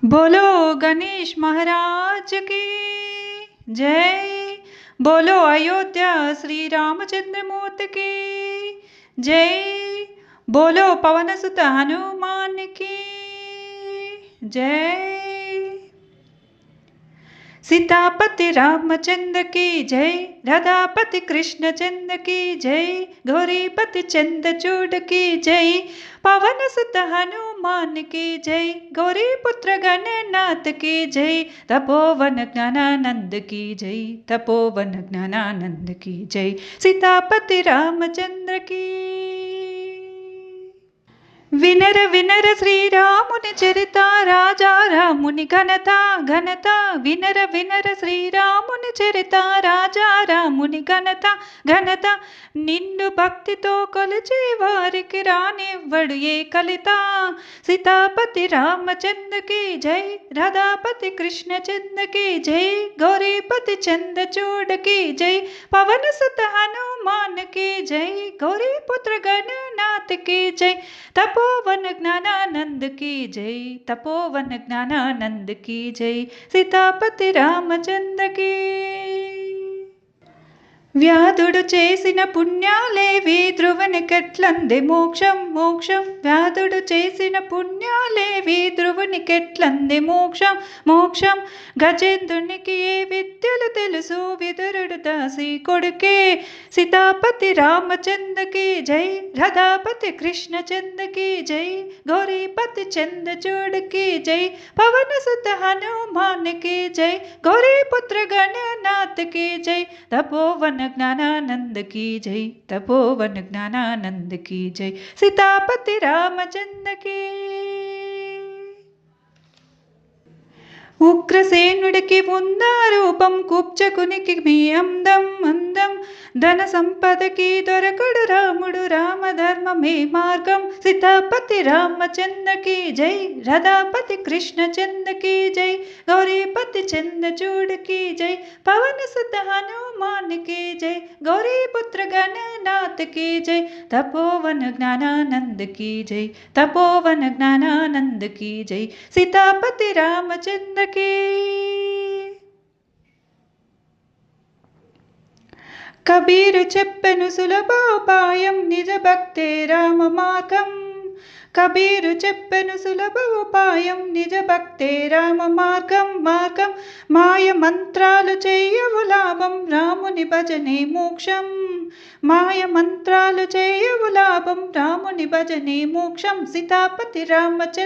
बोलो गणेश महाराज की जय। बोलो अयोध्या श्री रामचंद्र मूर्ति की जय। बोलो पवन सुत हनुमान की जय। सीतापति रामचंद्र की जय। राधापति कृष्ण चंद्र की जय। गौरीपति चंद्रचूड़ की जय। पवन सुत हनुमान की जय। गौरी पुत्र गणनाथ की जय। तपोवन ज्ञानानंद की जय। तपोवन ज्ञानानंद की जय। सीतापति रामचंद्र की। विनर विनर श्रीरामुनि चरिता राजा रामुनि घनता घनता। विनर विनर श्रीरामुनि चरिता राजा रामुनि घनता घनता। నిన్ను భక్తితో కొలిచే వారికి రానివ్వడు ఏ కలిత। సీతాపతి రామచంద్ర की जय। राधापति कृष्ण चंद्र की जय। गौरीपति चंद्रचूड़ की जय। पवन सुत हनुमान की जय। गौरी पुत्र गणनाथ की जय। तपोवन ज्ञानानंद की जय। तपोवन ज्ञानानंद की जय। सीतापति रामचंद्र की। వ్యాధుడు చేసిన పుణ్యాలేవి ధ్రువునికెట్లంది మోక్షం మోక్షం। వ్యాధుడు చేసిన పుణ్యాలేవి ధ్రువునికెట్లంది మోక్షం మోక్షం। గజేంద్రునికి ఏ విద్యలు తెలుసు విదురుడు దాసి కొడుకే। సీతాపతి రామచంద్ర की जय। राधापति कृष्ण चंद्र की जय। गौरीपति चंद्रचूड़ की जय। पवन सुत हनुमान की जय। गौरी पुत्र गणनाथ की जय। तपोवन ज्ञानानंद की जय। तपोवन ज्ञानानंद की जय। सीतापति रामचंद्र की। ఉగ్రసేనుడికి ఉందా రూపం కుబ్జకునికి మీ అందం అందం। ధన సంపదకి దొరకడు రాముడు రామధర్మమే మార్గం। సీతాపతి రామచంద్ర की जय। राधापति कृष्ण चंद्र की जय। गौरीपति चंद्रचूड़ की जय। पवन सुत हनुमान की जय। गौरी पुत्र गणनाथ की जय। तपोवन ज्ञानानंद की जय। तपोवन ज्ञानानंद की जय। सीतापति रामचंद्र की। కబీరు చెప్పెను సులభోపాయం నిజ భక్తే రామ మార్గం। కబీరు చెప్పెను సులభ ఉపాయం నిజ భక్తే రామ మార్గం మార్గం। మాయ మంత్రాలు చేయవు లాభం రాముని భజనే మోక్షం। మాయ మంత్రాలు చేయవు లాభం రాముని భజనే మోక్షం। సీతాపతి రామచంద్ర